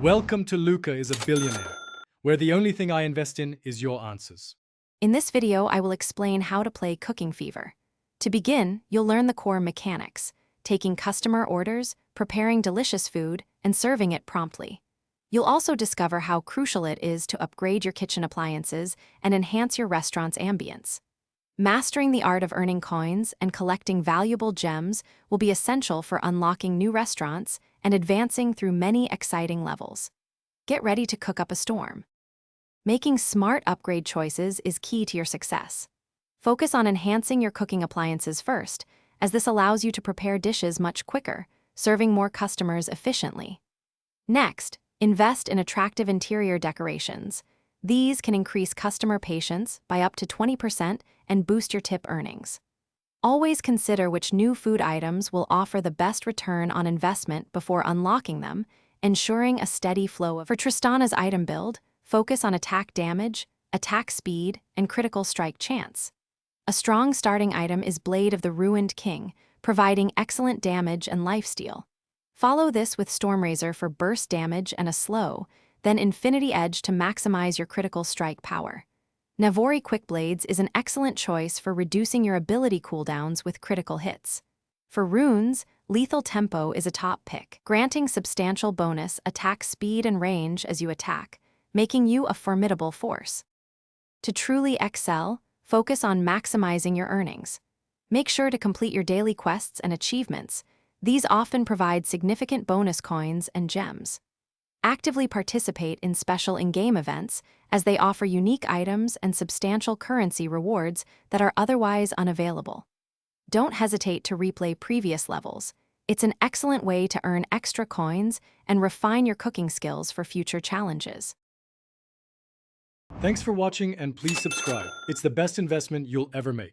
Welcome to Luca is a Billionaire, where the only thing I invest in is your answers. In this video, I will explain how to play Cooking Fever. To begin, you'll learn the core mechanics, taking customer orders, preparing delicious food, and serving it promptly. You'll also discover how crucial it is to upgrade your kitchen appliances and enhance your restaurant's ambience. Mastering the art of earning coins and collecting valuable gems will be essential for unlocking new restaurants and advancing through many exciting levels. Get ready to cook up a storm. Making smart upgrade choices is key to your success. Focus on enhancing your cooking appliances first, as this allows you to prepare dishes much quicker, serving more customers efficiently. Next, invest in attractive interior decorations. These can increase customer patience by up to 20% and boost your tip earnings. Always consider which new food items will offer the best return on investment before unlocking them, ensuring a steady flow of. For Tristana's item build, focus on attack damage, attack speed, and critical strike chance. A strong starting item is Blade of the Ruined King, providing excellent damage and lifesteal. Follow this with Stormrazor for burst damage and a slow, then Infinity Edge to maximize your critical strike power. Navori Quick Blades is an excellent choice for reducing your ability cooldowns with critical hits. For runes, Lethal Tempo is a top pick, granting substantial bonus attack speed and range as you attack, making you a formidable force. To truly excel, focus on maximizing your earnings. Make sure to complete your daily quests and achievements. These often provide significant bonus coins and gems. Actively participate in special in-game events, as they offer unique items and substantial currency rewards that are otherwise unavailable. Don't hesitate to replay previous levels. It's an excellent way to earn extra coins and refine your cooking skills for future challenges. Thanks for watching and please subscribe. It's the best investment you'll ever make.